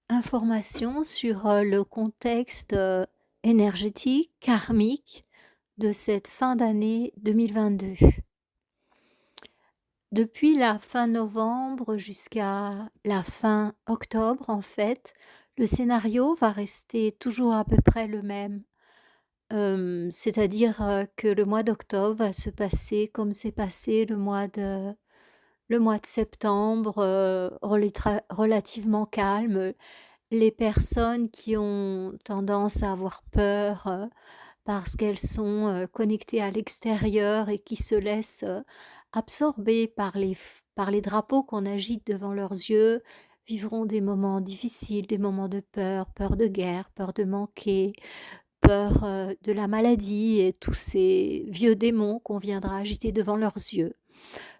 information sur, le contexte, énergétique, karmique de cette fin d'année 2022. Depuis la fin novembre jusqu'à la fin octobre, en fait, le scénario va rester toujours à peu près le même. C'est-à-dire, que le mois d'octobre va se passer comme s'est passé le mois de septembre, relativement calme. Les personnes qui ont tendance à avoir peur, parce qu'elles sont, connectées à l'extérieur et qui se laissent, absorber par les drapeaux qu'on agite devant leurs yeux, vivront des moments difficiles, des moments de peur, peur de guerre, peur de manquer, peur, de la maladie et tous ces vieux démons qu'on viendra agiter devant leurs yeux.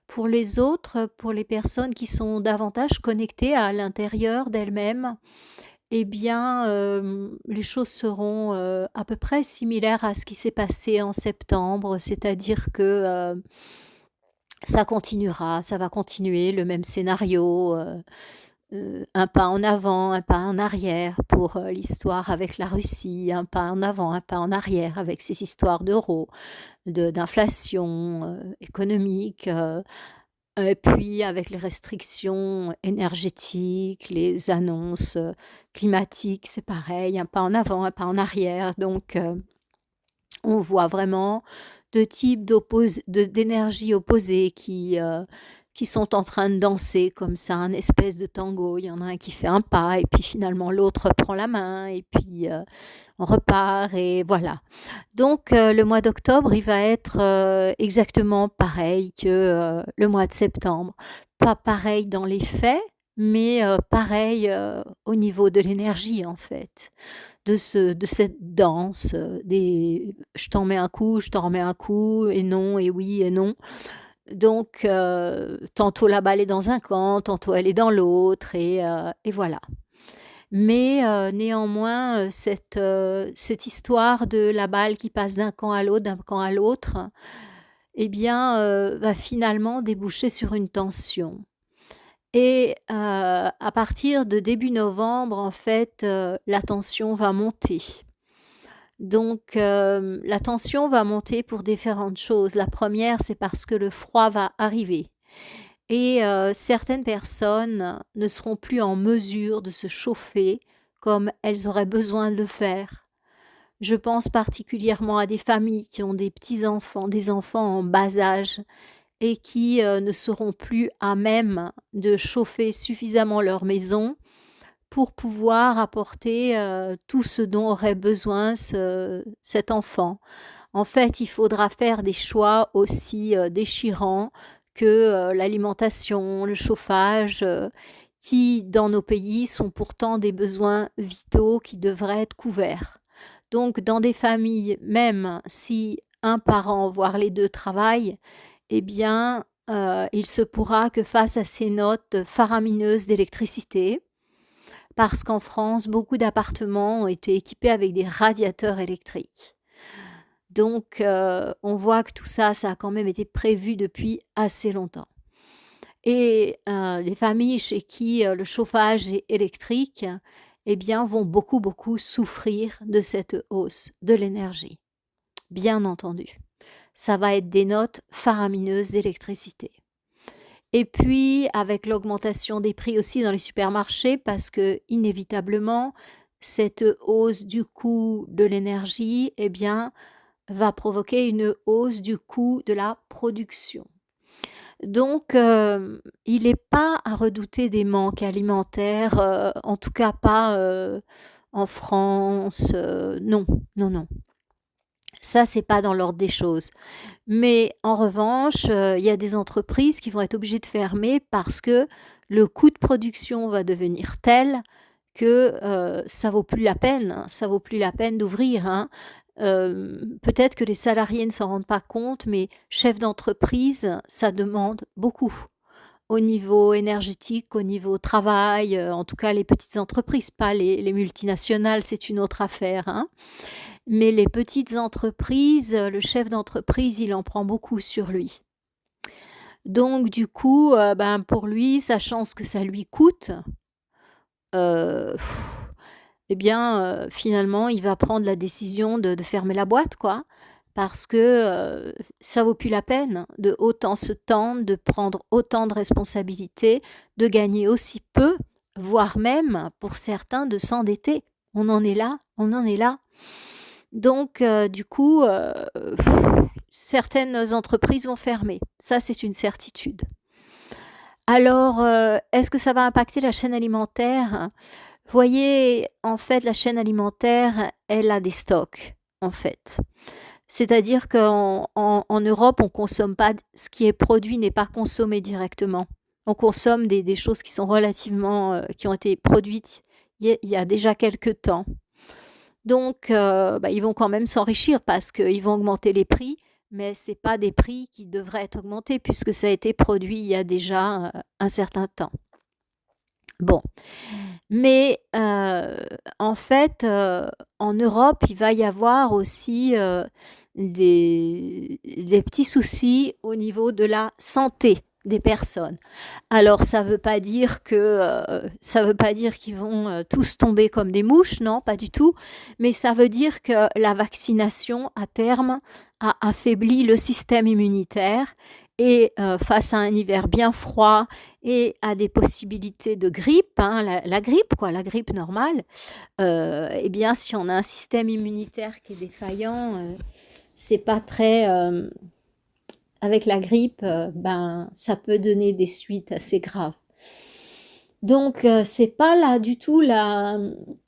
Pour les autres, pour les personnes qui sont davantage connectées à l'intérieur d'elles-mêmes, eh bien, les choses seront, à peu près similaires à ce qui s'est passé en septembre. C'est-à-dire que, ça continuera, ça va continuer le même scénario, un pas en avant, un pas en arrière pour, l'histoire avec la Russie, un pas en avant, un pas en arrière avec ces histoires d'euros, d'inflation, économique, et puis avec les restrictions énergétiques, les annonces, climatiques, c'est pareil, un pas en avant, un pas en arrière. Donc, on voit vraiment 2 types d'énergies opposées qui sont en train de danser comme ça, un espèce de tango. Il y en a un qui fait un pas et puis finalement l'autre prend la main et puis, on repart et voilà. Donc, le mois d'octobre, il va être, exactement pareil que, le mois de septembre. Pas pareil dans les faits, mais, pareil, au niveau de l'énergie, en fait. De cette danse, des je t'en mets un coup, je t'en remets un coup et non et oui et non. Donc, tantôt la balle est dans un camp, tantôt elle est dans l'autre et voilà. Mais, néanmoins, cette histoire de la balle qui passe d'un camp à l'autre, d'un camp à l'autre, eh bien, va finalement déboucher sur une tension. Et, à partir de début novembre, en fait, la tension va monter. Donc, la tension va monter pour différentes choses. La première, c'est parce que le froid va arriver et certaines personnes ne seront plus en mesure de se chauffer comme elles auraient besoin de le faire. Je pense particulièrement à des familles qui ont des petits-enfants, des enfants en bas âge et qui, ne seront plus à même de chauffer suffisamment leur maison pour pouvoir apporter, tout ce dont aurait besoin cet enfant. En fait, il faudra faire des choix aussi, déchirants que, l'alimentation, le chauffage, qui, dans nos pays, sont pourtant des besoins vitaux qui devraient être couverts. Donc dans des familles, même si un parent, voire les 2 travaillent, eh bien, il se pourra que face à ces notes faramineuses d'électricité, parce qu'en France, beaucoup d'appartements ont été équipés avec des radiateurs électriques. Donc, on voit que tout ça, ça a quand même été prévu depuis assez longtemps. Et les familles chez qui, le chauffage est électrique, eh bien, vont beaucoup, beaucoup souffrir de cette hausse de l'énergie. Bien entendu. Ça va être des notes faramineuses d'électricité. Et puis, avec l'augmentation des prix aussi dans les supermarchés, parce que inévitablement, cette hausse du coût de l'énergie, eh bien, va provoquer une hausse du coût de la production. Donc, il n'est pas à redouter des manques alimentaires, en tout cas pas, en France, non, non, non. Ça, c'est pas dans l'ordre des choses. Mais en revanche, il y a des entreprises qui vont être obligées de fermer parce que le coût de production va devenir tel que, ça vaut plus la peine, hein, ça vaut plus la peine d'ouvrir, hein. Peut-être que les salariés ne s'en rendent pas compte, mais chef d'entreprise, ça demande beaucoup. Au niveau énergétique, au niveau travail, en tout cas les petites entreprises, pas les multinationales, c'est une autre affaire, hein. Mais les petites entreprises, le chef d'entreprise, il en prend beaucoup sur lui. Donc du coup, ben, pour lui, sachant ce que ça lui coûte, heu, eh bien, finalement, il va prendre la décision de fermer la boîte, quoi. Parce que, ça vaut plus la peine de autant se tendre, de prendre autant de responsabilités, de gagner aussi peu, voire même, pour certains, de s'endetter. On en est là, on en est là. Donc du coup, certaines entreprises vont fermer. Ça, c'est une certitude. Alors, est-ce que ça va impacter la chaîne alimentaire? Voyez, en fait, la chaîne alimentaire, elle a des stocks, en fait. C'est-à-dire qu'en Europe, on consomme pas ce qui est produit n'est pas consommé directement. On consomme des choses qui sont relativement, qui ont été produites il y a déjà quelque temps. Donc, bah, ils vont quand même s'enrichir parce qu'ils vont augmenter les prix, mais c'est pas des prix qui devraient être augmentés puisque ça a été produit il y a déjà, un certain temps. Bon, mais en fait, en Europe, il va y avoir aussi, des petits soucis au niveau de la santé des personnes. Alors ça veut pas dire qu'ils vont, tous tomber comme des mouches, non, pas du tout, mais ça veut dire que la vaccination, à terme, a affaibli le système immunitaire et face à un hiver bien froid et à des possibilités de grippe, hein, la grippe quoi, la grippe normale, eh bien si on a un système immunitaire qui est défaillant, c'est pas très, avec la grippe, ben ça peut donner des suites assez graves. Donc c'est pas là du tout là,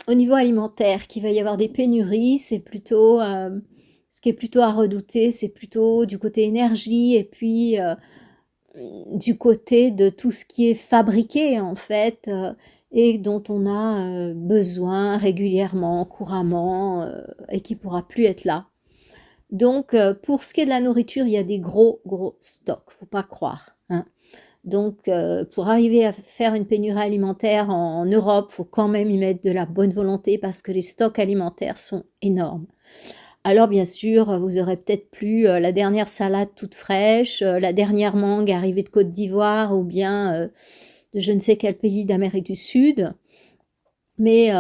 au niveau alimentaire qu'il va y avoir des pénuries, c'est plutôt, ce qui est plutôt à redouter, c'est plutôt du côté énergie et puis, du côté de tout ce qui est fabriqué en fait, et dont on a, besoin régulièrement, couramment, et qui pourra plus être là. Donc pour ce qui est de la nourriture, il y a des gros, gros stocks, faut pas croire, hein. Donc pour arriver à faire une pénurie alimentaire en Europe, faut quand même y mettre de la bonne volonté parce que les stocks alimentaires sont énormes. Alors bien sûr, vous aurez peut-être plus, la dernière salade toute fraîche, la dernière mangue arrivée de Côte d'Ivoire ou bien, de je ne sais quel pays d'Amérique du Sud. Mais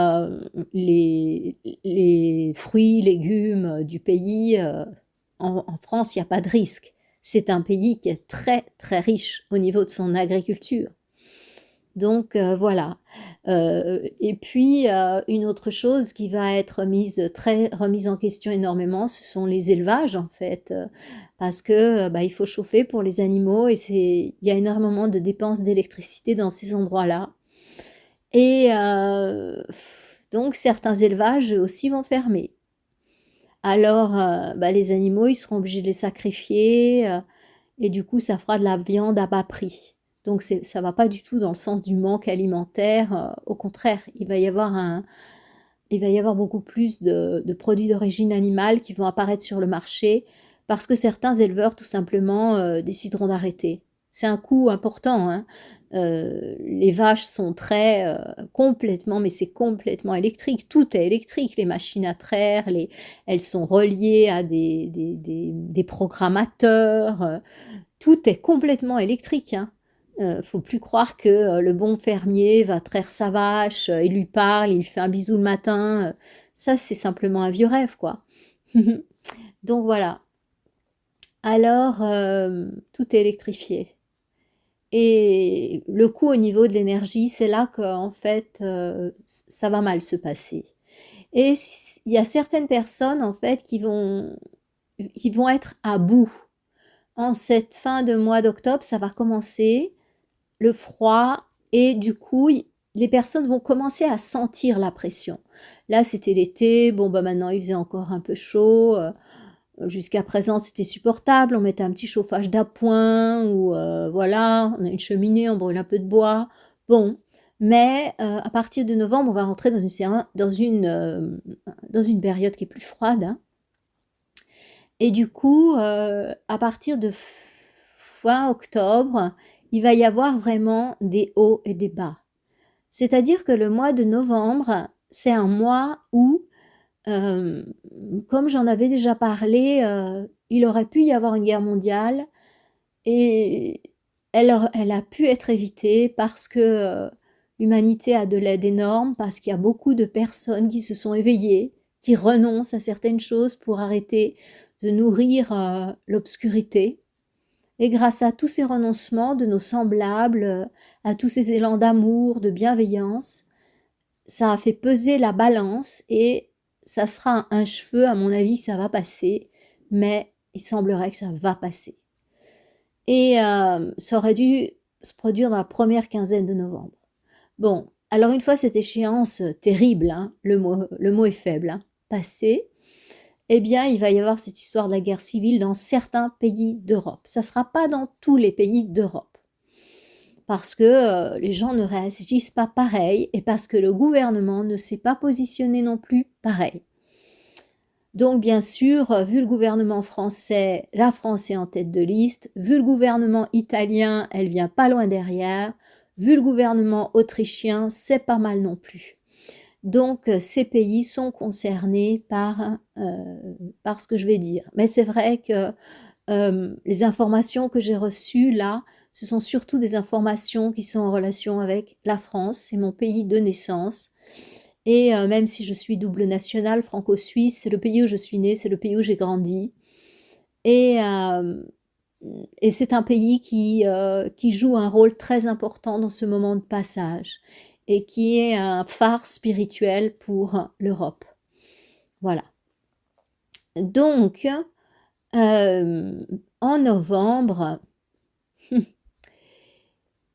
les fruits, légumes, du pays, en France, il y a pas de risque. C'est un pays qui est très, très riche au niveau de son agriculture. Donc voilà. Et puis, une autre chose qui va être remise en question énormément, ce sont les élevages en fait, parce que, bah, il faut chauffer pour les animaux et il y a énormément de dépenses d'électricité dans ces endroits-là. Et donc certains élevages, eux aussi, vont fermer. Alors, bah, les animaux, ils seront obligés de les sacrifier, et du coup, ça fera de la viande à bas prix. Donc ça va pas du tout dans le sens du manque alimentaire, au contraire, il va y avoir beaucoup plus de produits d'origine animale qui vont apparaître sur le marché parce que certains éleveurs, tout simplement, décideront d'arrêter. C'est un coût important, hein. Les vaches sont très, complètement, mais c'est complètement électrique. Tout est électrique. Les machines à traire, elles sont reliées à des programmateurs. Tout est complètement électrique, hein. Faut plus croire que le bon fermier va traire sa vache, il lui parle, il lui fait un bisou le matin. Ça, c'est simplement un vieux rêve, quoi. Donc voilà. Alors, tout est électrifié. Et le coût au niveau de l'énergie, c'est là qu'en fait, ça va mal se passer. Et il y a certaines personnes, en fait, qui vont être à bout. En cette fin de mois d'octobre, ça va commencer, le froid, et du coup, les personnes vont commencer à sentir la pression. Là, c'était l'été, bon, bah maintenant, il faisait encore un peu chaud. Jusqu'à présent, c'était supportable. On mettait un petit chauffage d'appoint ou voilà, on a une cheminée, on brûle un peu de bois. Bon, mais à partir de novembre, on va rentrer dans une période qui est plus froide, hein. Et du coup, à partir de fin octobre, il va y avoir vraiment des hauts et des bas. C'est-à-dire que le mois de novembre, c'est un mois où, euh, comme j'en avais déjà parlé, il aurait pu y avoir une guerre mondiale et elle a pu être évitée parce que L'humanité a de l'aide énorme parce qu'il y a beaucoup de personnes qui se sont éveillées, qui renoncent à certaines choses pour arrêter de nourrir l'obscurité. Et grâce à tous ces renoncements de nos semblables, à tous ces élans d'amour, de bienveillance, ça a fait peser la balance et ça sera un cheveu, à mon avis, ça va passer, mais il semblerait que ça va passer. Et ça aurait dû se produire dans la première quinzaine de novembre. Bon, alors une fois cette échéance terrible, hein, le mot est faible, hein, passée, eh bien il va y avoir cette histoire de la guerre civile dans certains pays d'Europe. Ça ne sera pas dans tous les pays d'Europe, parce que les gens ne réagissent pas pareil et parce que le gouvernement ne s'est pas positionné non plus pareil. Donc bien sûr, vu le gouvernement français, la France est en tête de liste, vu le gouvernement italien, elle vient pas loin derrière, vu le gouvernement autrichien, c'est pas mal non plus. Donc ces pays sont concernés par ce que je vais dire. Mais c'est vrai que les informations que j'ai reçues là, ce sont surtout des informations qui sont en relation avec la France, c'est mon pays de naissance. Et même si je suis double nationale, franco-suisse, c'est le pays où je suis née, c'est le pays où j'ai grandi. Et c'est un pays qui joue un rôle très important dans ce moment de passage et qui est un phare spirituel pour l'Europe. Voilà. Donc, en novembre,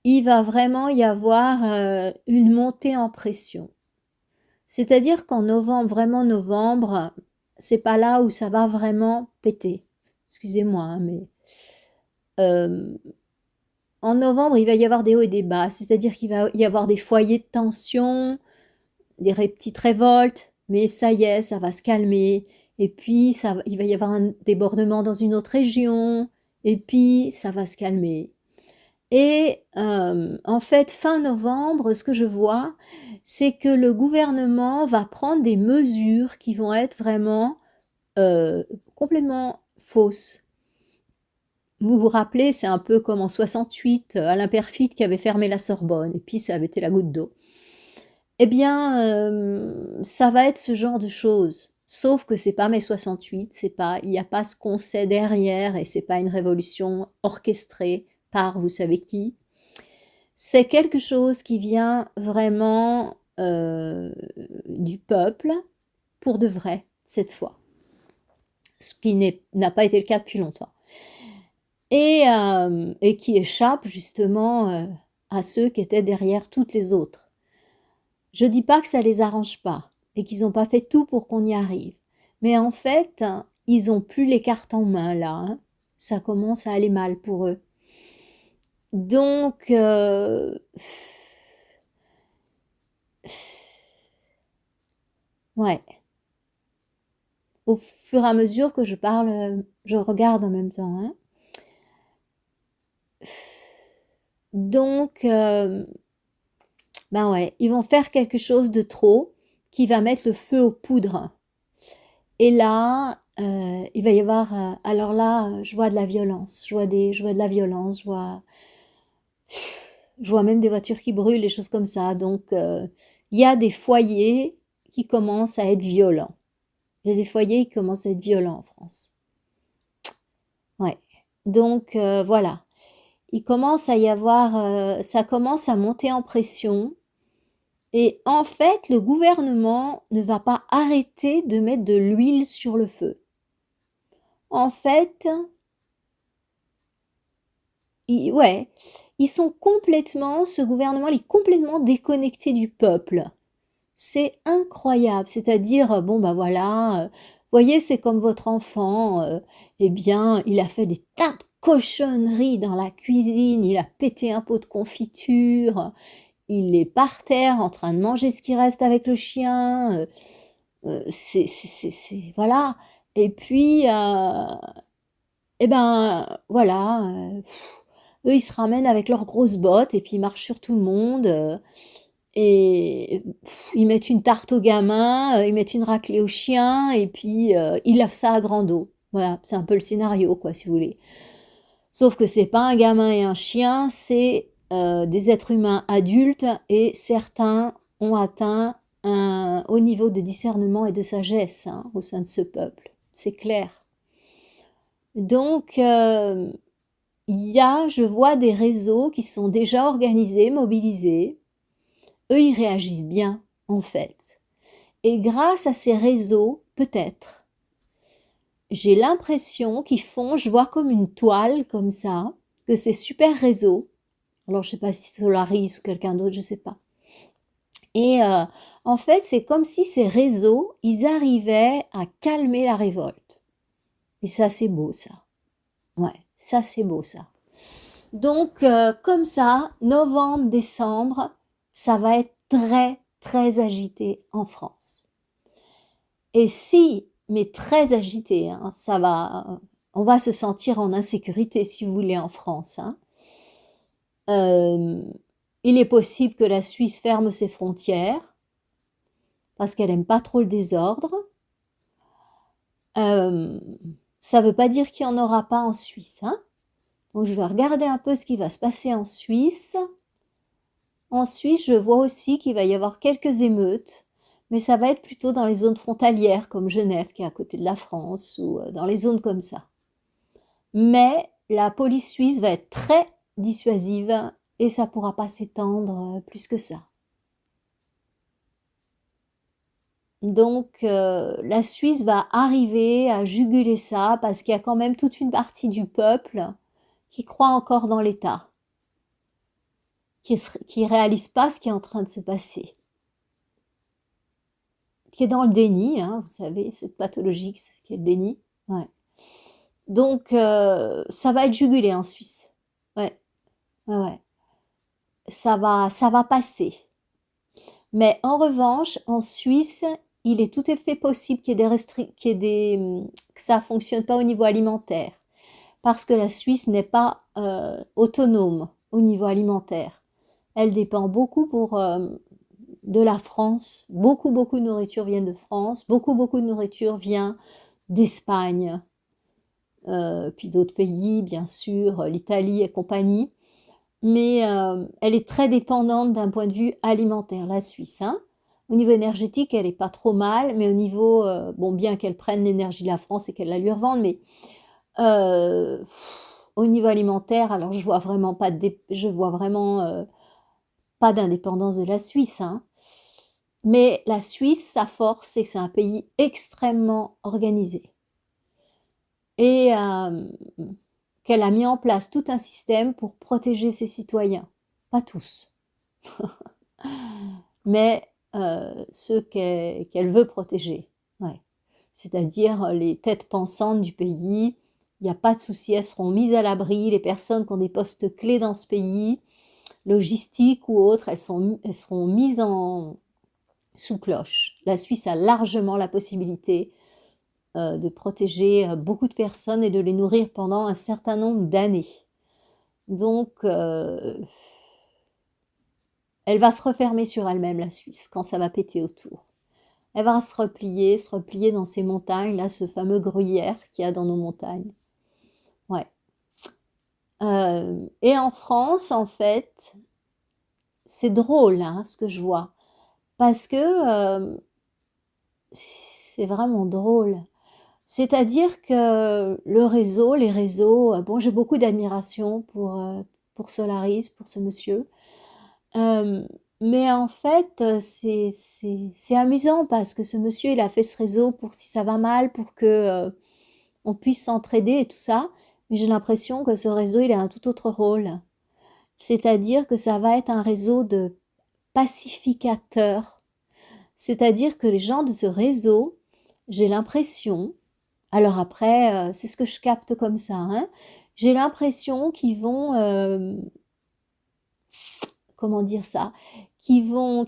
il va vraiment y avoir une montée en pression. C'est-à-dire qu'en novembre, vraiment novembre, c'est pas là où ça va vraiment péter. Excusez-moi, hein, mais en novembre, il va y avoir des hauts et des bas. C'est-à-dire qu'il va y avoir des foyers de tension, des petites révoltes, mais ça y est, ça va se calmer. Et puis, il va y avoir un débordement dans une autre région, et puis ça va se calmer. Et en fait, fin novembre, ce que je vois, c'est que le gouvernement va prendre des mesures qui vont être vraiment complètement fausses. Vous vous rappelez, c'est un peu comme en 68, Alain Peyrefitte qui avait fermé la Sorbonne, et puis ça avait été la goutte d'eau. Eh bien, ça va être ce genre de choses. Sauf que c'est pas mai 68, il n'y a pas ce qu'on sait derrière, et c'est pas une révolution orchestrée par vous savez qui. C'est quelque chose qui vient vraiment du peuple, pour de vrai, cette fois. Ce qui n'a pas été le cas depuis longtemps. Et qui échappe justement à ceux qui étaient derrière toutes les autres. Je dis pas que ça les arrange pas, et qu'ils n'ont pas fait tout pour qu'on y arrive. Mais en fait, ils ont plus les cartes en main, là. Hein. Ça commence à aller mal pour eux. Donc, ouais. Au fur et à mesure que je parle, je regarde en même temps. Hein. Donc, ben ouais, ils vont faire quelque chose de trop qui va mettre le feu aux poudres. Et là, il va y avoir... alors là, je vois de la violence. Je vois de la violence. Je vois même des voitures qui brûlent, des choses comme ça. Donc, il y a des foyers qui commencent à être violents. Il y a des foyers qui commencent à être violents en France. Ouais. Donc, voilà. Il commence à y avoir... ça commence à monter en pression. Et en fait, le gouvernement ne va pas arrêter de mettre de l'huile sur le feu. En fait, ce gouvernement il est complètement déconnecté du peuple. C'est incroyable, c'est-à-dire, bon bah voilà, voyez, c'est comme votre enfant, eh bien, il a fait des tas de cochonneries dans la cuisine, il a pété un pot de confiture, il est par terre en train de manger ce qui reste avec le chien, voilà. Et puis, eh ben, voilà, eux, ils se ramènent avec leurs grosses bottes et puis ils marchent sur tout le monde, et ils mettent une tarte aux gamins, ils mettent une raclée aux chiens et puis ils lavent ça à grande eau. Voilà, c'est un peu le scénario, quoi, si vous voulez. Sauf que c'est pas un gamin et un chien, c'est des êtres humains adultes et certains ont atteint un haut niveau de discernement et de sagesse au sein de ce peuple, c'est clair. Donc, je vois des réseaux qui sont déjà organisés, mobilisés. Eux, ils réagissent bien, en fait. Et grâce à ces réseaux, peut-être, j'ai l'impression qu'ils font, je vois comme une toile, comme ça, que ces super réseaux, alors je sais pas si c'est Solaris ou quelqu'un d'autre, je sais pas. Et en fait, c'est comme si ces réseaux, ils arrivaient à calmer la révolte. Et ça, c'est beau, ça. Ouais, ça, c'est beau, ça. Donc, comme ça, novembre, décembre, ça va être très, très agité en France. Et si, mais très agité, on va se sentir en insécurité, si vous voulez, en France. Il est possible que la Suisse ferme ses frontières, parce qu'elle n'aime pas trop le désordre. Ça ne veut pas dire qu'il n'y en aura pas en Suisse. Donc je vais regarder un peu ce qui va se passer en Suisse. En Suisse, je vois aussi qu'il va y avoir quelques émeutes, mais ça va être plutôt dans les zones frontalières, comme Genève, qui est à côté de la France, ou dans les zones comme ça. Mais la police suisse va être très dissuasive et ça ne pourra pas s'étendre plus que ça. Donc la Suisse va arriver à juguler ça parce qu'il y a quand même toute une partie du peuple qui croit encore dans l'État, qui réalise pas ce qui est en train de se passer, qui est dans le déni, vous savez, cette pathologie qui est le déni. Ouais. Donc ça va être jugulé en Suisse. Ouais. Ouais. Ça va passer. Mais en revanche, en Suisse, il est tout à fait possible qu'il y ait que ça ne fonctionne pas au niveau alimentaire. Parce que la Suisse n'est pas autonome au niveau alimentaire. Elle dépend beaucoup de la France. Beaucoup de nourriture vient de France. Beaucoup de nourriture vient d'Espagne. Puis d'autres pays, bien sûr, l'Italie et compagnie. Mais elle est très dépendante d'un point de vue alimentaire, la Suisse. Au niveau énergétique, elle n'est pas trop mal, mais au niveau, bien qu'elle prenne l'énergie de la France et qu'elle la lui revende, mais au niveau alimentaire, alors je vois vraiment pas d'indépendance de la Suisse. Mais la Suisse, sa force, c'est que c'est un pays extrêmement organisé. Et qu'elle a mis en place tout un système pour protéger ses citoyens. Pas tous, mais ceux qu'elle veut protéger. Ouais. C'est-à-dire les têtes pensantes du pays. Il n'y a pas de souci, elles seront mises à l'abri. Les personnes qui ont des postes clés dans ce pays, logistiques ou autres, elles seront mises sous cloche. La Suisse a largement la possibilité de protéger beaucoup de personnes et de les nourrir pendant un certain nombre d'années. Donc, elle va se refermer sur elle-même, la Suisse, quand ça va péter autour. Elle va se replier dans ces montagnes, là, ce fameux gruyère qu'il y a dans nos montagnes. Ouais. Et en France, en fait, c'est drôle, ce que je vois. Parce que c'est vraiment drôle. C'est-à-dire que les réseaux, j'ai beaucoup d'admiration pour Solaris, pour ce monsieur. Mais en fait, c'est amusant parce que ce monsieur, il a fait ce réseau pour si ça va mal, pour que on puisse s'entraider et tout ça. Mais j'ai l'impression que ce réseau, il a un tout autre rôle. C'est-à-dire que ça va être un réseau de pacificateurs. C'est-à-dire que les gens de ce réseau, j'ai l'impression, alors après, c'est ce que je capte comme ça, j'ai l'impression qu'ils vont, comment dire ça, qu'ils vont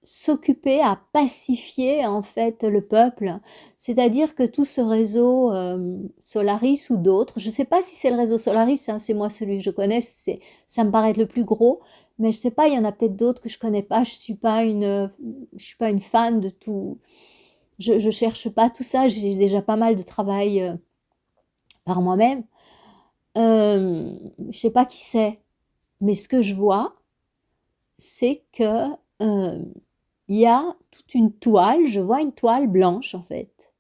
s'occuper à pacifier en fait le peuple. C'est-à-dire que tout ce réseau Solaris ou d'autres, je ne sais pas si c'est le réseau Solaris, c'est moi celui que je connais, ça me paraît être le plus gros, mais je ne sais pas, il y en a peut-être d'autres que je ne connais pas, je ne suis pas une fan de tout. Je ne cherche pas tout ça, j'ai déjà pas mal de travail par moi-même. Je ne sais pas qui c'est. Mais ce que je vois, c'est que il y a toute une toile, je vois une toile blanche en fait,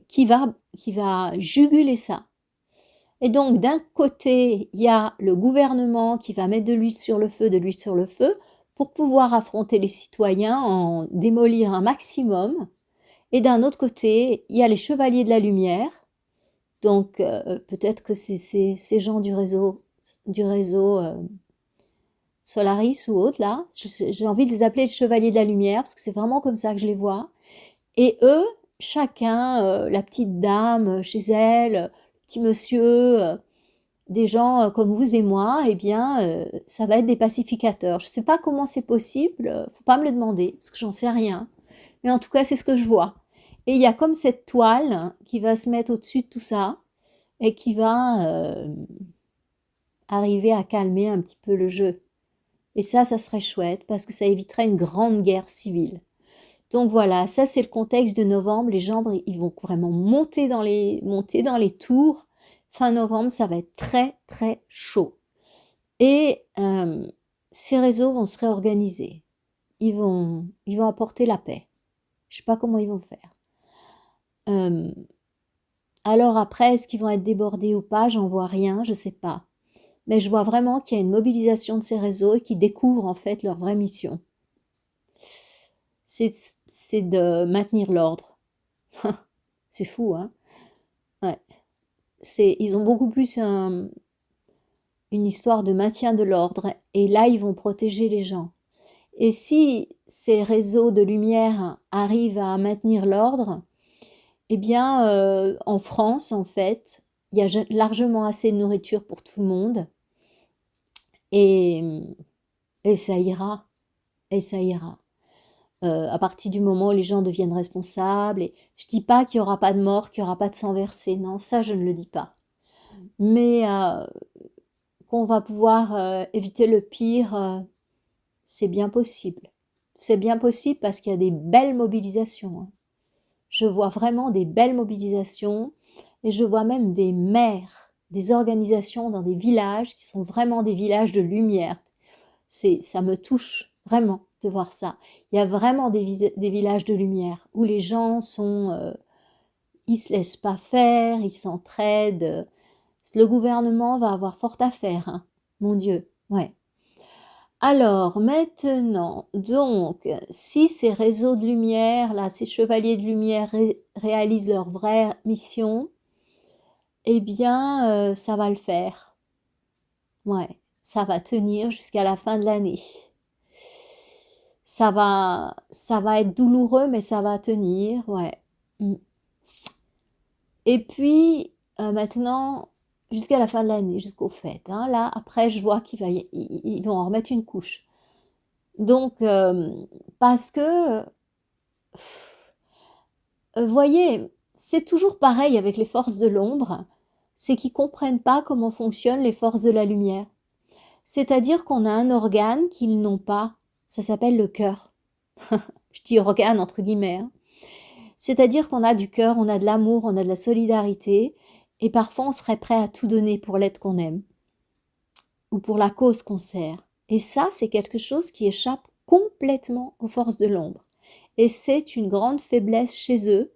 qui va juguler ça. Et donc d'un côté, il y a le gouvernement qui va mettre de l'huile sur le feu, pour pouvoir affronter les citoyens, en démolir un maximum. Et d'un autre côté, il y a les chevaliers de la lumière. Donc peut-être que c'est ces gens du réseau Solaris ou autre là. J'ai envie de les appeler les chevaliers de la lumière parce que c'est vraiment comme ça que je les vois. Et eux, chacun, la petite dame chez elle, le petit monsieur, des gens comme vous et moi, eh bien, ça va être des pacificateurs. Je ne sais pas comment c'est possible, faut pas me le demander, parce que j'en sais rien. Mais en tout cas, c'est ce que je vois. Et il y a comme cette toile qui va se mettre au-dessus de tout ça et qui va arriver à calmer un petit peu le jeu. Et ça serait chouette parce que ça éviterait une grande guerre civile. Donc voilà, ça c'est le contexte de novembre. Les gens, ils vont vraiment monter dans les tours. Fin novembre, ça va être très très chaud. Et ces réseaux vont se réorganiser. Ils vont apporter la paix. Je ne sais pas comment ils vont faire. Alors après, est-ce qu'ils vont être débordés ou pas? J'en vois rien, je ne sais pas. Mais je vois vraiment qu'il y a une mobilisation de ces réseaux et qu'ils découvrent en fait leur vraie mission. C'est de maintenir l'ordre. C'est fou, hein? Ouais. Ils ont beaucoup plus une histoire de maintien de l'ordre. Et là, ils vont protéger les gens. Et si ces réseaux de lumière arrivent à maintenir l'ordre, eh bien, en France, en fait, il y a largement assez de nourriture pour tout le monde. Et ça ira. Et ça ira. À partir du moment où les gens deviennent responsables. Et je dis pas qu'il n'y aura pas de mort, qu'il n'y aura pas de sang versé. Non, ça, je ne le dis pas. Mais qu'on va pouvoir éviter le pire, c'est bien possible. C'est bien possible parce qu'il y a des belles mobilisations. Hein. Je vois vraiment des belles mobilisations et je vois même des maires, des organisations dans des villages qui sont vraiment des villages de lumière. Ça me touche vraiment de voir ça. Il y a vraiment des villages de lumière où les gens ils se laissent pas faire, ils s'entraident. Le gouvernement va avoir fort à faire, hein. Mon Dieu, ouais. Alors maintenant, donc, si ces réseaux de lumière, là, ces chevaliers de lumière réalisent leur vraie mission, eh bien, ça va le faire. Ouais, ça va tenir jusqu'à la fin de l'année. Ça va être douloureux, mais ça va tenir, ouais. Et puis, maintenant, jusqu'à la fin de l'année, jusqu'aux fêtes. Hein, là, après, je vois ils vont en remettre une couche. Donc, parce que, voyez, c'est toujours pareil avec les forces de l'ombre, c'est qu'ils ne comprennent pas comment fonctionnent les forces de la lumière. C'est-à-dire qu'on a un organe qu'ils n'ont pas, ça s'appelle le cœur. Je dis organe entre guillemets. Hein. C'est-à-dire qu'on a du cœur, on a de l'amour, on a de la solidarité, et parfois on serait prêt à tout donner pour l'être qu'on aime, ou pour la cause qu'on sert. Et ça, c'est quelque chose qui échappe complètement aux forces de l'ombre. Et c'est une grande faiblesse chez eux,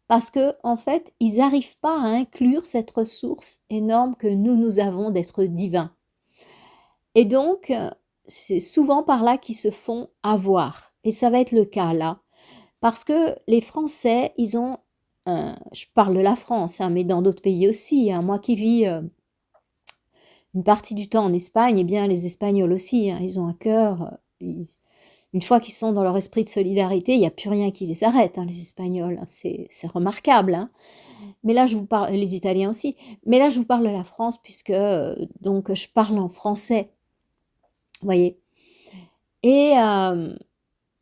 parce que en fait, ils n'arrivent pas à inclure cette ressource énorme que nous avons d'être divins. Et donc, c'est souvent par là qu'ils se font avoir. Et ça va être le cas là. Parce que les Français, ils ont, je parle de la France, hein, mais dans d'autres pays aussi, hein, moi qui vis une partie du temps en Espagne, eh bien les Espagnols aussi, hein, ils ont un cœur, une fois qu'ils sont dans leur esprit de solidarité, il n'y a plus rien qui les arrête, hein, les Espagnols, hein, c'est remarquable. Hein. Mais là, je vous parle, les Italiens aussi, mais là, je vous parle de la France puisque donc je parle en français, vous voyez. Et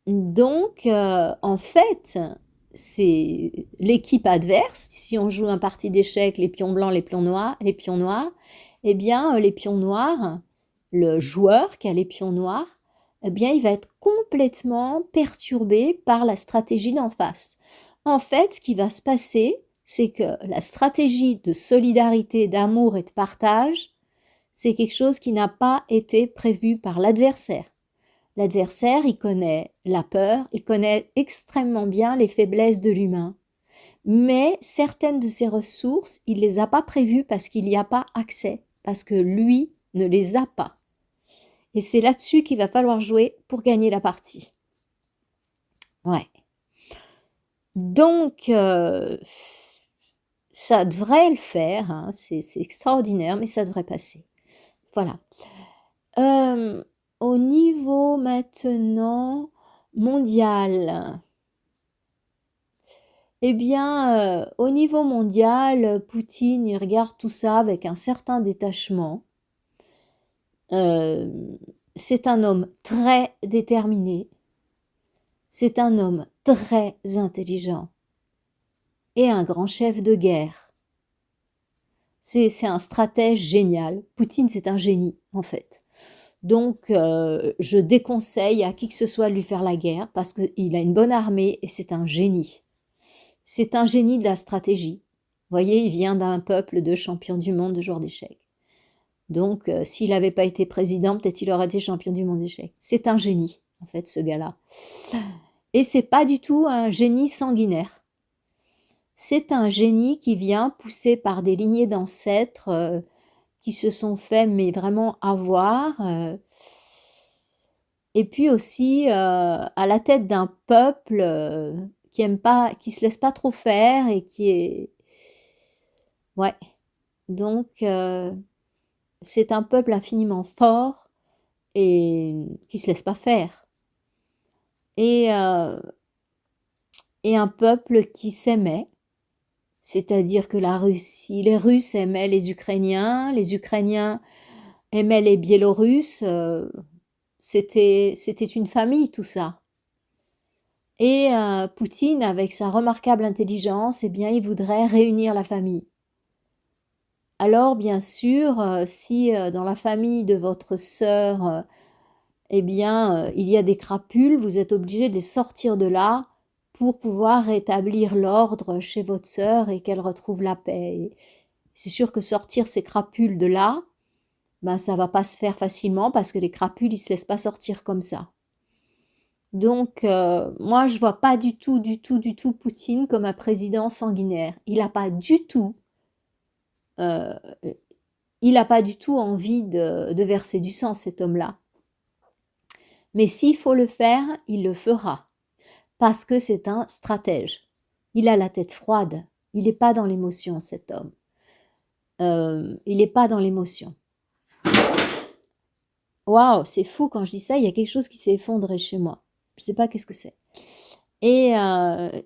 donc, en fait, c'est l'équipe adverse. Si on joue un parti d'échecs, les pions blancs, les pions noirs, eh bien, les pions noirs, le joueur qui a les pions noirs, eh bien, il va être complètement perturbé par la stratégie d'en face. En fait, ce qui va se passer, c'est que la stratégie de solidarité, d'amour et de partage, c'est quelque chose qui n'a pas été prévu par l'adversaire. L'adversaire, il connaît la peur, il connaît extrêmement bien les faiblesses de l'humain. Mais certaines de ses ressources, il ne les a pas prévues parce qu'il n'y a pas accès, parce que lui ne les a pas. Et c'est là-dessus qu'il va falloir jouer pour gagner la partie. Ouais. Donc, ça devrait le faire, hein, c'est extraordinaire, mais ça devrait passer. Voilà. Au niveau maintenant mondial, eh bien, au niveau mondial, Poutine, il regarde tout ça avec un certain détachement. C'est un homme très déterminé, c'est un homme très intelligent et un grand chef de guerre. C'est un stratège génial. Poutine, c'est un génie, en fait. Donc, je déconseille à qui que ce soit de lui faire la guerre parce qu'il a une bonne armée et c'est un génie. C'est un génie de la stratégie. Vous voyez, il vient d'un peuple de champions du monde de joueurs d'échecs. Donc, s'il n'avait pas été président, peut-être il aurait été champion du monde d'échecs. C'est un génie, en fait, ce gars-là. Et c'est pas du tout un génie sanguinaire. C'est un génie qui vient poussé par des lignées d'ancêtres qui se sont fait, mais vraiment avoir. Et puis aussi à la tête d'un peuple qui aime pas, qui se laisse pas trop faire et qui est, ouais. Donc c'est un peuple infiniment fort et qui se laisse pas faire. Et un peuple qui s'aimait, c'est-à-dire que la Russie, les Russes aimaient les Ukrainiens aimaient les Biélorusses. C'était une famille tout ça. Et Poutine, avec sa remarquable intelligence, eh bien, il voudrait réunir la famille. Alors, bien sûr, si dans la famille de votre sœur, eh bien, il y a des crapules, vous êtes obligé de les sortir de là pour pouvoir rétablir l'ordre chez votre sœur et qu'elle retrouve la paix. Et c'est sûr que sortir ces crapules de là, ben, ça va pas se faire facilement parce que les crapules, ils se laissent pas sortir comme ça. Donc, moi, je vois pas du tout Poutine comme un président sanguinaire. Il n'a pas du tout, euh, il a pas du tout envie de verser du sang, cet homme-là. Mais s'il faut le faire, il le fera. Parce que c'est un stratège. Il a la tête froide. Il n'est pas dans l'émotion, cet homme. Il n'est pas dans l'émotion. Waouh, c'est fou quand je dis ça, il y a quelque chose qui s'est effondré chez moi. Je ne sais pas qu'est-ce que c'est. Et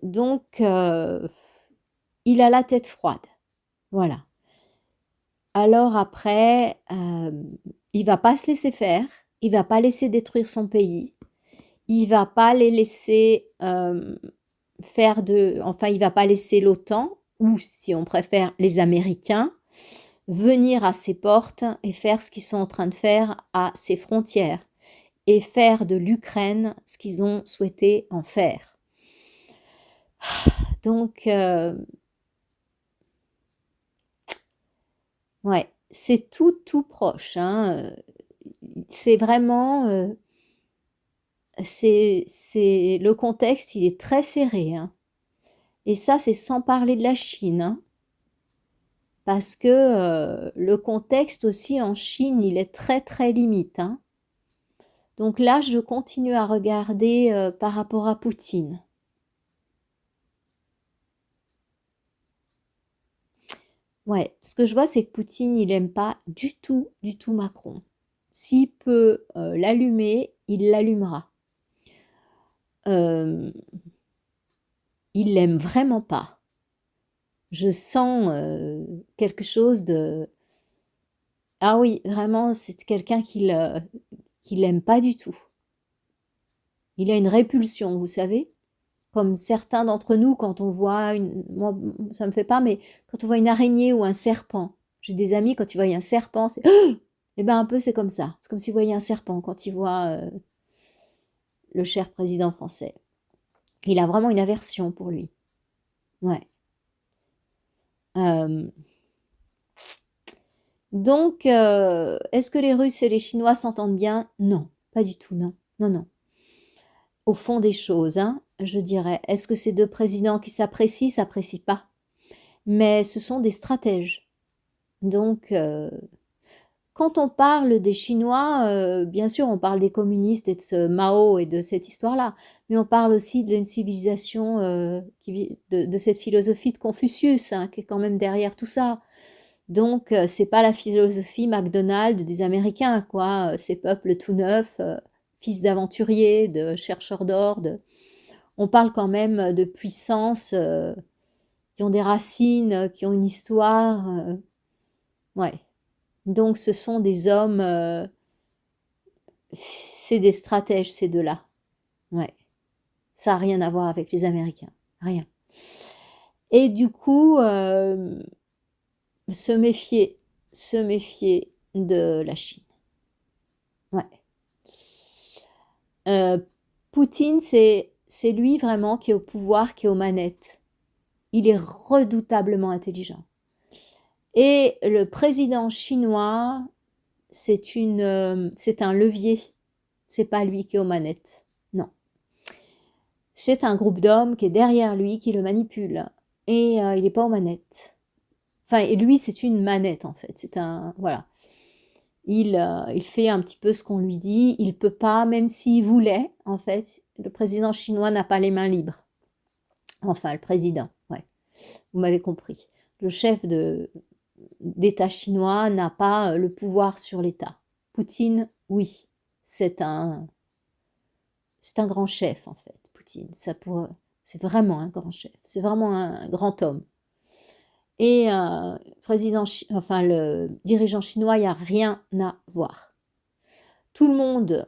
donc, il a la tête froide. Voilà. Alors après, il va pas se laisser faire. Il va pas laisser détruire son pays. Il va pas les laisser faire de... Enfin, il va pas laisser l'OTAN, ou si on préfère les Américains, venir à ses portes et faire ce qu'ils sont en train de faire à ses frontières et faire de l'Ukraine ce qu'ils ont souhaité en faire. Donc, ouais, c'est tout proche. Hein. C'est vraiment... c'est le contexte, il est très serré. Hein. Et ça, c'est sans parler de la Chine. Hein. Parce que le contexte aussi en Chine, il est très limite. Hein. Donc là, je continue à regarder par rapport à Poutine. Ouais, ce que je vois, c'est que Poutine, il n'aime pas du tout Macron. S'il peut l'allumer, il l'allumera. Il l'aime vraiment pas. Je sens quelque chose de... Ah oui, vraiment, c'est quelqu'un qui l'aime pas du tout. Il a une répulsion, vous savez, comme certains d'entre nous, quand on voit moi, ça me fait pas, mais quand on voit une araignée ou un serpent, j'ai des amis, quand ils voient un serpent, c'est... Eh ben un peu, c'est comme ça. C'est comme s'ils voyaient un serpent quand ils voient le cher président français. Il a vraiment une aversion pour lui. Ouais. Donc, est-ce que les Russes et les Chinois s'entendent bien? Non, pas du tout, non. Non, non. Au fond des choses, hein, je dirais. Est-ce que ces deux présidents qui s'apprécient, s'apprécient pas? Mais ce sont des stratèges. Donc, quand on parle des Chinois, bien sûr, on parle des communistes et de ce Mao et de cette histoire-là, mais on parle aussi d'une civilisation de cette philosophie de Confucius, hein, qui est quand même derrière tout ça. Donc, c'est pas la philosophie McDonald's des Américains, quoi. Ces peuples tout neufs, fils d'aventuriers, de chercheurs d'or. On parle quand même de puissances qui ont des racines, qui ont une histoire. Ouais. Donc, ce sont des hommes, c'est des stratèges, ces deux-là. Ouais. Ça n'a rien à voir avec les Américains. Rien. Et du coup, se méfier, se méfier de la Chine. Ouais. Poutine, c'est lui vraiment qui est au pouvoir, qui est aux manettes. Il est redoutablement intelligent. Et le président chinois, c'est un levier. C'est pas lui qui est aux manettes. Non. C'est un groupe d'hommes qui est derrière lui, qui le manipule. Et il n'est pas aux manettes. Enfin, et lui, c'est une manette, en fait. C'est un... Voilà. Il fait un petit peu ce qu'on lui dit. Il peut pas, même s'il voulait, en fait, le président chinois n'a pas les mains libres. Enfin, le président, ouais. Vous m'avez compris. Le chef d'État chinois n'a pas le pouvoir sur l'État. Poutine, oui. C'est un grand chef, en fait, Poutine. C'est vraiment un grand chef. C'est vraiment un grand homme. Et le dirigeant chinois, il n'y a rien à voir. Tout le monde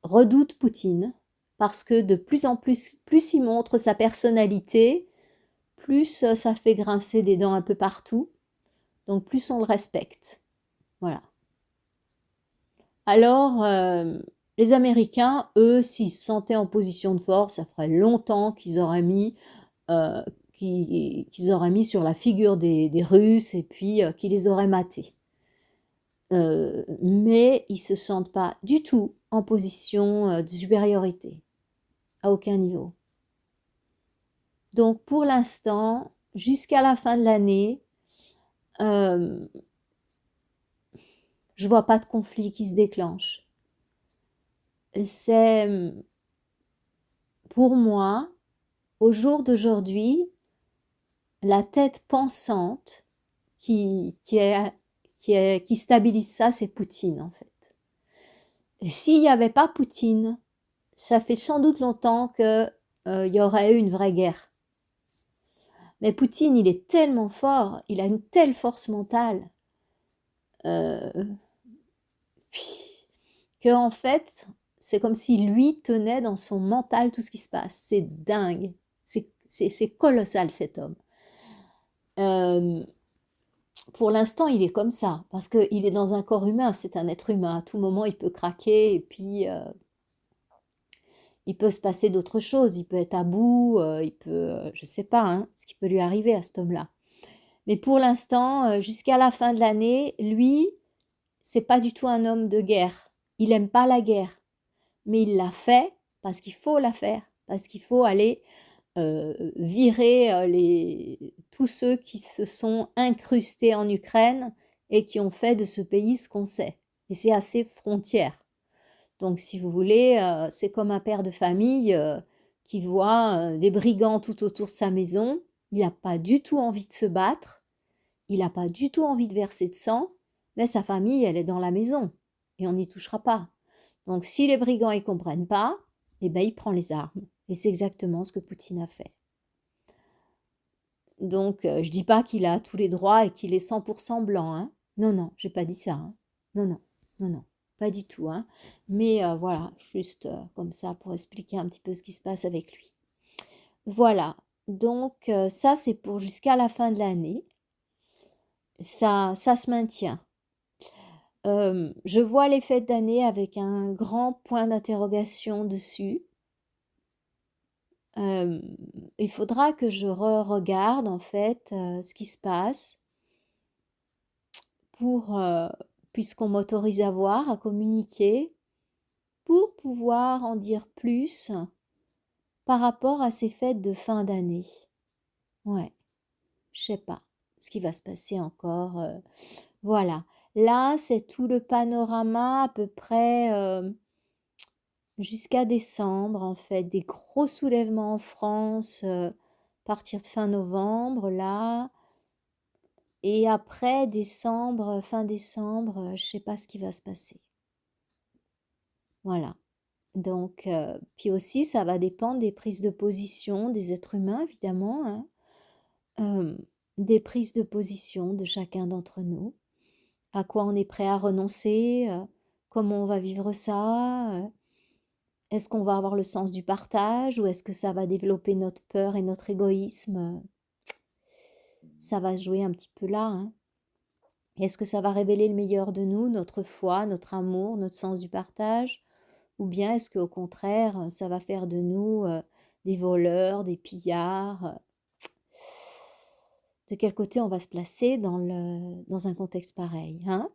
redoute Poutine parce que de plus en plus, plus il montre sa personnalité, plus ça fait grincer des dents un peu partout. Donc plus on le respecte. Voilà. Alors, les Américains, eux, s'ils se sentaient en position de force, ça ferait longtemps qu'ils auraient mis sur la figure des Russes et puis qu'ils les auraient matés. Mais ils ne se sentent pas du tout en position de supériorité, à aucun niveau. Donc pour l'instant, jusqu'à la fin de l'année, je ne vois pas de conflit qui se déclenche. C'est, pour moi, au jour d'aujourd'hui, la tête pensante qui stabilise ça, c'est Poutine, en fait. Et s'il n'y avait pas Poutine, ça fait sans doute longtemps qu'il y aurait eu une vraie guerre. Mais Poutine, il est tellement fort, il a une telle force mentale, que en fait, c'est comme si lui tenait dans son mental tout ce qui se passe. C'est dingue. C'est colossal, cet homme. Pour l'instant, il est comme ça, parce qu'il est dans un corps humain, c'est un être humain. À tout moment, il peut craquer, et puis il peut se passer d'autres choses. Il peut être à bout, il peut, je sais pas, hein, ce qui peut lui arriver à cet homme-là. Mais pour l'instant, jusqu'à la fin de l'année, lui, c'est pas du tout un homme de guerre. Il aime pas la guerre, mais il l'a fait parce qu'il faut la faire, parce qu'il faut aller virer tous ceux qui se sont incrustés en Ukraine et qui ont fait de ce pays ce qu'on sait. Et c'est à ses frontières. Donc, si vous voulez, c'est comme un père de famille qui voit des brigands tout autour de sa maison. Il n'a pas du tout envie de se battre. Il n'a pas du tout envie de verser de sang. Mais sa famille, elle est dans la maison. Et on n'y touchera pas. Donc, si les brigands ne comprennent pas, eh ben, il prend les armes. Et c'est exactement ce que Poutine a fait. Donc, je dis pas qu'il a tous les droits et qu'il est 100% blanc, hein. Non, non, j'ai pas dit ça, hein. Non, non, non, non, pas du tout, hein. Mais voilà, juste comme ça pour expliquer un petit peu ce qui se passe avec lui. Voilà, donc ça c'est pour jusqu'à la fin de l'année. Ça se maintient. Je vois les fêtes d'année avec un grand point d'interrogation dessus. Il faudra que je regarde en fait ce qui se passe. pour, puisqu'on m'autorise à voir, à communiquer, pour pouvoir en dire plus par rapport à ces fêtes de fin d'année. Ouais, je sais pas ce qui va se passer encore. Voilà. Là, c'est tout le panorama à peu près jusqu'à décembre, en fait. Des gros soulèvements en France à partir de fin novembre, là. Et après décembre, fin décembre, je sais pas ce qui va se passer. Voilà. Donc, puis aussi, ça va dépendre des prises de position des êtres humains, évidemment, hein. Des prises de position de chacun d'entre nous. À quoi on est prêt à renoncer, comment on va vivre ça, est-ce qu'on va avoir le sens du partage ou est-ce que ça va développer notre peur et notre égoïsme? Ça va se jouer un petit peu là, hein. Est-ce que ça va révéler le meilleur de nous, notre foi, notre amour, notre sens du partage? Ou bien est-ce qu'au contraire, ça va faire de nous des voleurs, des pillards? De quel côté on va se placer dans un contexte pareil, hein?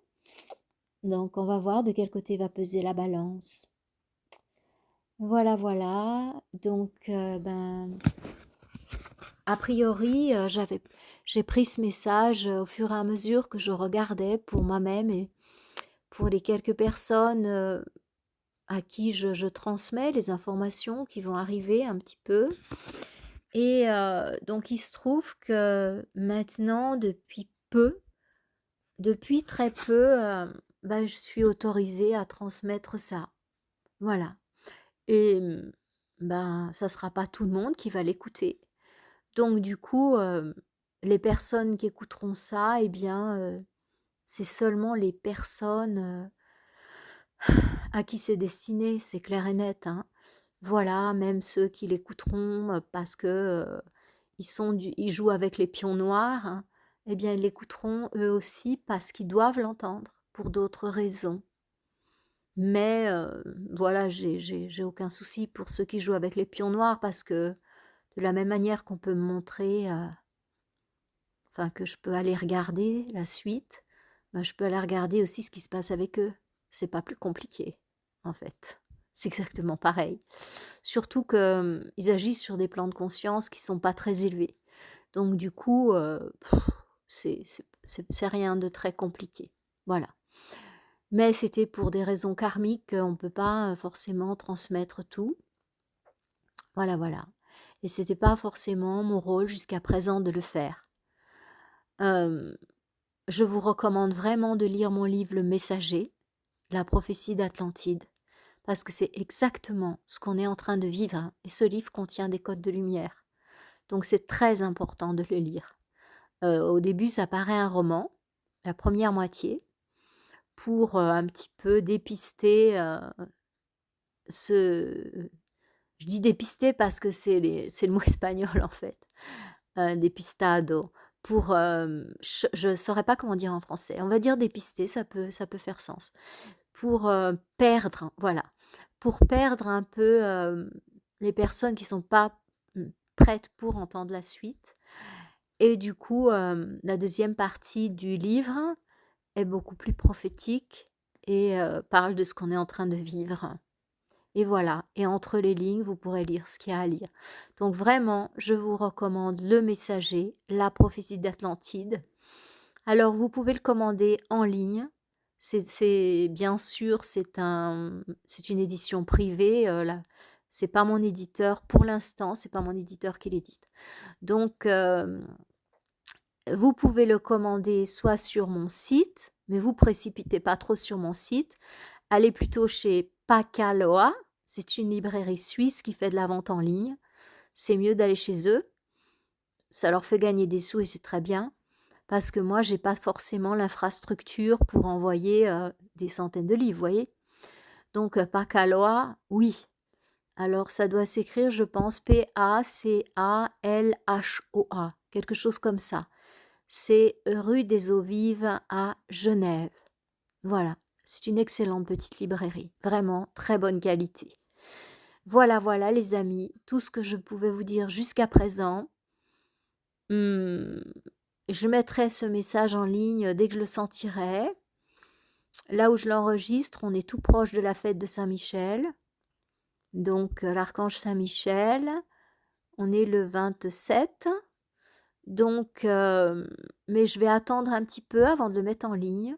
Donc on va voir de quel côté va peser la balance. Voilà, voilà. Donc, a priori, j'ai pris ce message au fur et à mesure que je regardais pour moi-même et pour les quelques personnes à qui je transmets les informations qui vont arriver un petit peu. Et donc, il se trouve que maintenant, depuis très peu, je suis autorisée à transmettre ça. Voilà. Et ça sera pas tout le monde qui va l'écouter. Donc du coup, les personnes qui écouteront ça, eh bien, c'est seulement les personnes à qui c'est destiné, c'est clair et net, hein. Voilà, même ceux qui l'écouteront parce que ils jouent avec les pions noirs, hein, eh bien, ils l'écouteront eux aussi parce qu'ils doivent l'entendre pour d'autres raisons. Mais voilà, j'ai aucun souci pour ceux qui jouent avec les pions noirs parce que de la même manière qu'on peut me montrer, que je peux aller regarder la suite, je peux aller regarder aussi ce qui se passe avec eux. C'est pas plus compliqué, en fait. C'est exactement pareil. Surtout qu'ils agissent sur des plans de conscience qui sont pas très élevés. Donc du coup, c'est rien de très compliqué. Voilà. Mais c'était pour des raisons karmiques qu'on ne peut pas forcément transmettre tout. Voilà, voilà. Et c'était pas forcément mon rôle jusqu'à présent de le faire. Je vous recommande vraiment de lire mon livre Le Messager, la prophétie d'Atlantide, parce que c'est exactement ce qu'on est en train de vivre, hein, et ce livre contient des codes de lumière. Donc c'est très important de le lire. Au début, ça paraît un roman, la première moitié, pour un petit peu dépister ce... Je dis dépister parce que c'est le mot espagnol en fait, dépistado. Pour, je ne saurais pas comment dire en français. On va dire dépister, ça peut faire sens. Pour perdre, voilà, pour perdre un peu les personnes qui sont pas prêtes pour entendre la suite. Et du coup, la deuxième partie du livre est beaucoup plus prophétique et parle de ce qu'on est en train de vivre. Et voilà, et entre les lignes, vous pourrez lire ce qu'il y a à lire. Donc vraiment, je vous recommande Le Messager, la prophétie d'Atlantide. Alors, vous pouvez le commander en ligne. C'est bien sûr, c'est une édition privée. Là, c'est pas mon éditeur pour l'instant, c'est pas mon éditeur qui l'édite. Donc, vous pouvez le commander soit sur mon site, mais vous précipitez pas trop sur mon site. Allez plutôt chez Pacaloa. C'est une librairie suisse qui fait de la vente en ligne. C'est mieux d'aller chez eux. Ça leur fait gagner des sous et c'est très bien. Parce que moi, j'ai pas forcément l'infrastructure pour envoyer des centaines de livres, vous voyez. Donc, Pacaloa, oui. Alors, ça doit s'écrire, je pense, Pacalhoa, quelque chose comme ça. C'est rue des Eaux Vives à Genève. Voilà, c'est une excellente petite librairie, vraiment très bonne qualité. Voilà, voilà les amis, tout ce que je pouvais vous dire jusqu'à présent. Je mettrai ce message en ligne dès que je le sentirai. Là où je l'enregistre, on est tout proche de la fête de Saint-Michel. Donc, l'archange Saint-Michel, on est le 27. Donc, mais je vais attendre un petit peu avant de le mettre en ligne,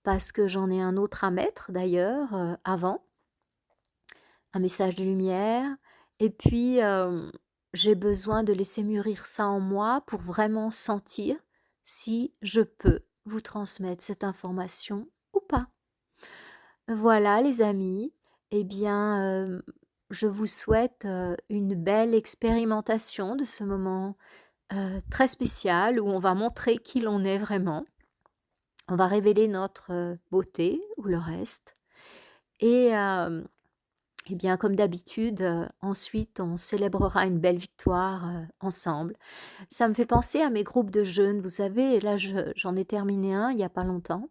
parce que j'en ai un autre à mettre d'ailleurs, avant, un message de lumière. Et puis, j'ai besoin de laisser mûrir ça en moi pour vraiment sentir si je peux vous transmettre cette information ou pas. Voilà les amis, eh bien, je vous souhaite, une belle expérimentation de ce moment, très spécial où on va montrer qui l'on est vraiment. On va révéler notre, beauté ou le reste et et bien comme d'habitude, ensuite on célébrera une belle victoire, ensemble. Ça me fait penser à mes groupes de jeûne, vous savez, là j'en ai terminé un il y a pas longtemps.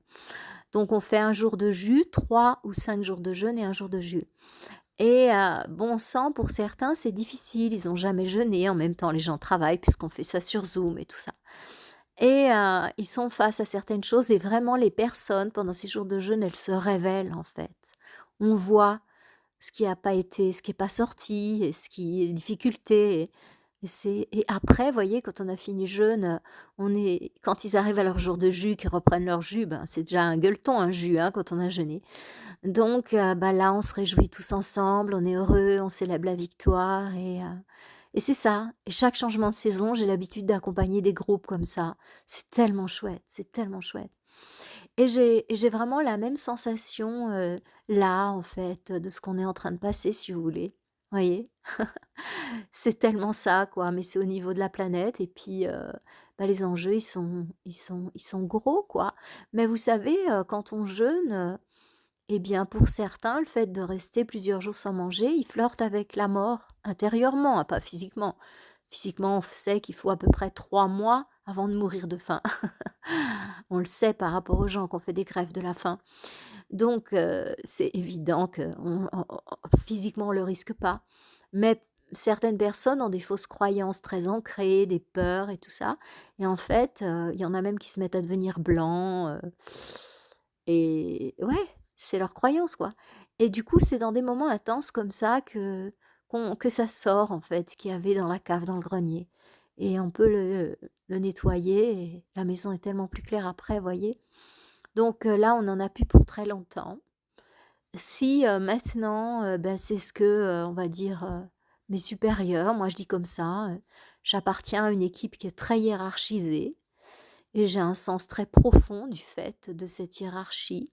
Donc on fait un jour de jus, 3 ou 5 jours de jeûne et un jour de jus. Et bon sang, pour certains, c'est difficile, ils ont jamais jeûné, en même temps les gens travaillent puisqu'on fait ça sur Zoom et tout ça. Et ils sont face à certaines choses et vraiment les personnes pendant ces jours de jeûne, elles se révèlent en fait. On voit ce qui a pas été, ce qui est pas sorti et ce qui est difficulté et après, vous voyez, quand on a fini le jeûne, on est quand ils arrivent à leur jour de jus, qu'ils reprennent leur jus, ben, c'est déjà un gueuleton, un jus, hein, quand on a jeûné. Donc bah, là, on se réjouit tous ensemble, on est heureux, on célèbre la victoire et c'est ça. Et chaque changement de saison, j'ai l'habitude d'accompagner des groupes comme ça. C'est tellement chouette, c'est tellement chouette. Et j'ai vraiment la même sensation, là, en fait, de ce qu'on est en train de passer, si vous voulez. Voyez? C'est tellement ça, quoi, mais c'est au niveau de la planète et puis, bah, les enjeux, ils sont gros, quoi. Mais vous savez, quand on jeûne, eh bien, pour certains, le fait de rester plusieurs jours sans manger, ils flirtent avec la mort intérieurement, hein, pas physiquement. Physiquement, on sait qu'il faut à peu près 3 mois avant de mourir de faim. On le sait par rapport aux gens qui ont fait des grèves de la faim. Donc, c'est évident qu'on physiquement, on le risque pas. Mais certaines personnes ont des fausses croyances très ancrées, des peurs et tout ça. Et en fait, il y en a même qui se mettent à devenir blancs, et ouais, c'est leur croyance, quoi. Et du coup, c'est dans des moments intenses comme ça que ça sort, en fait, ce qu'il y avait dans la cave, dans le grenier. Et on peut le nettoyer et la maison est tellement plus claire après, voyez? Donc là, on en a plus pour très longtemps. Si, maintenant, bah, c'est ce que, on va dire, mes supérieurs, moi je dis comme ça, j'appartiens à une équipe qui est très hiérarchisée et j'ai un sens très profond du fait de cette hiérarchie.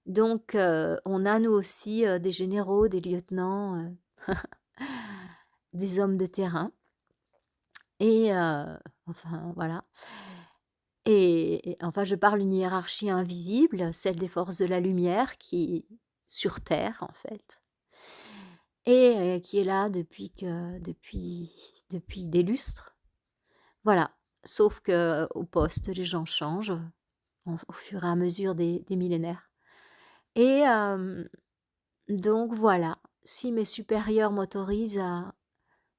Donc on a nous aussi, des généraux, des lieutenants, des hommes de terrain et enfin voilà et enfin je parle d'une hiérarchie invisible, celle des forces de la lumière qui sur terre en fait et qui est là depuis des lustres. Voilà, sauf que au poste, les gens changent, au fur et à mesure des millénaires et donc voilà, si mes supérieurs m'autorisent à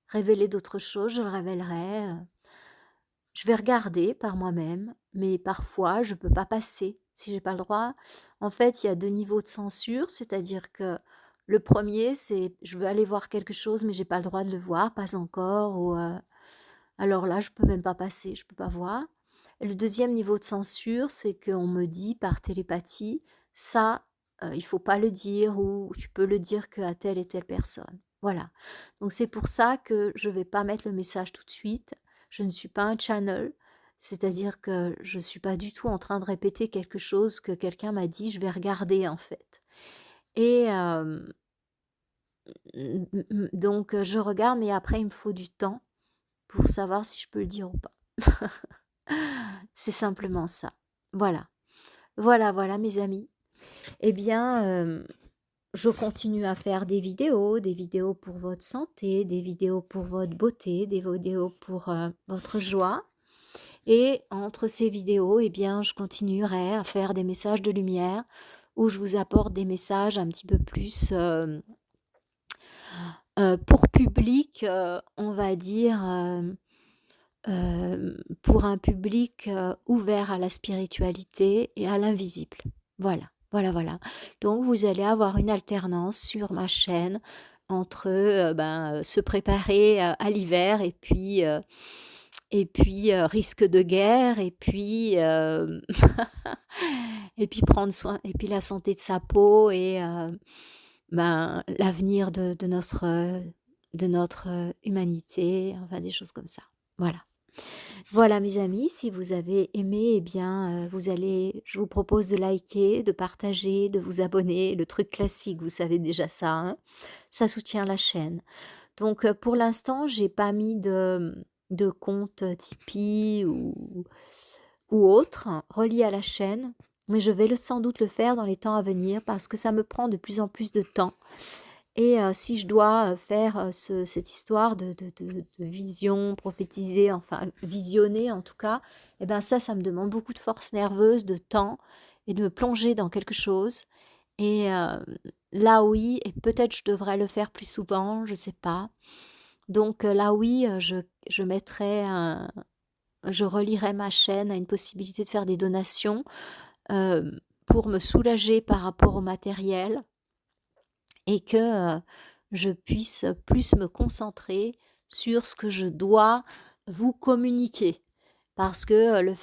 révéler d'autres choses, je le révélerai, je vais regarder par moi-même, mais parfois je peux pas passer, si j'ai pas le droit. En fait, il y a 2 niveaux de censure, c'est-à-dire que le premier, c'est je veux aller voir quelque chose, mais j'ai pas le droit de le voir, pas encore ou, alors là, je peux même pas passer, je peux pas voir. Et le deuxième niveau de censure, c'est qu'on me dit par télépathie: «Ça, il faut pas le dire» ou «Tu peux le dire qu'à telle et telle personne». Voilà. Donc c'est pour ça que je vais pas mettre le message tout de suite. Je ne suis pas un channel, c'est-à-dire que je suis pas du tout en train de répéter quelque chose que quelqu'un m'a dit, je vais regarder en fait. Et donc je regarde, mais après il me faut du temps pour savoir si je peux le dire ou pas. C'est simplement ça. Voilà. Voilà, voilà mes amis. Eh bien, je continue à faire des vidéos pour votre santé, des vidéos pour votre beauté, des vidéos pour, votre joie et entre ces vidéos, eh bien, je continuerai à faire des messages de lumière où je vous apporte des messages un petit peu plus, pour public, on va dire, pour un public, ouvert à la spiritualité et à l'invisible. Voilà, voilà, voilà. Donc vous allez avoir une alternance sur ma chaîne entre, se préparer, à l'hiver et puis, risque de guerre et puis, et puis prendre soin et puis la santé de sa peau et l'avenir de notre humanité, enfin des choses comme ça. Voilà. Voilà mes amis, si vous avez aimé, eh bien, je vous propose de liker, de partager, de vous abonner, le truc classique, vous savez déjà ça, hein. Ça soutient la chaîne. Donc, pour l'instant, j'ai pas mis de compte, Tipeee ou autre, hein, relié à la chaîne, mais je vais sans doute le faire dans les temps à venir parce que ça me prend de plus en plus de temps et si je dois, faire, cette histoire de vision prophétisée, enfin visionner en tout cas, et ben ça me demande beaucoup de force nerveuse, de temps et de me plonger dans quelque chose et là oui et peut-être je devrais le faire plus souvent, je sais pas. Donc là oui, je mettrai je relierai ma chaîne à une possibilité de faire des donations, pour me soulager par rapport au matériel et que je puisse plus me concentrer sur ce que je dois vous communiquer. Parce que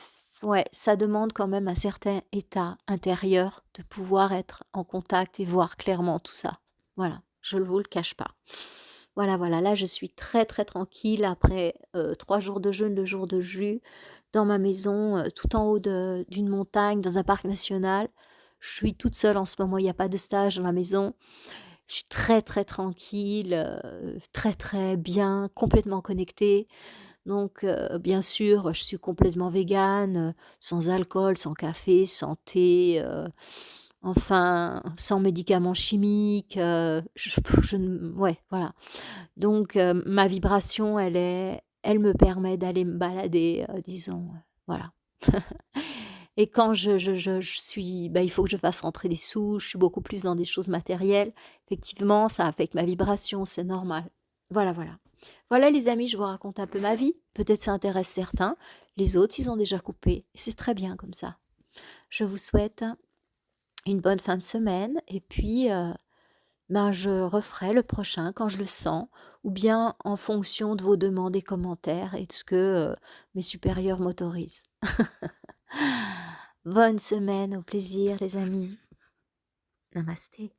ouais, ça demande quand même un certain état intérieur de pouvoir être en contact et voir clairement tout ça. Voilà, je ne vous le cache pas. Voilà, voilà, là je suis très très tranquille après 3 jours de jeûne, le jour de jus, dans ma maison, tout en haut d'une montagne, dans un parc national. Je suis toute seule en ce moment, il n'y a pas de stage dans la maison. Je suis très, très tranquille, très, très bien, complètement connectée. Donc, bien sûr, je suis complètement végane, sans alcool, sans café, sans thé, enfin, sans médicaments chimiques. Ouais, voilà. Donc, ma vibration, elle me permet d'aller me balader, disons, voilà. Et quand je suis, il faut que je fasse rentrer des sous, je suis beaucoup plus dans des choses matérielles. Effectivement, ça affecte ma vibration, c'est normal. Voilà, voilà. Voilà les amis, je vous raconte un peu ma vie. Peut-être ça intéresse certains. Les autres, ils ont déjà coupé. C'est très bien comme ça. Je vous souhaite une bonne fin de semaine et puis je referai le prochain quand je le sens ou bien en fonction de vos demandes et commentaires et de ce que mes supérieurs m'autorisent. Bonne semaine, au plaisir les amis. Namasté.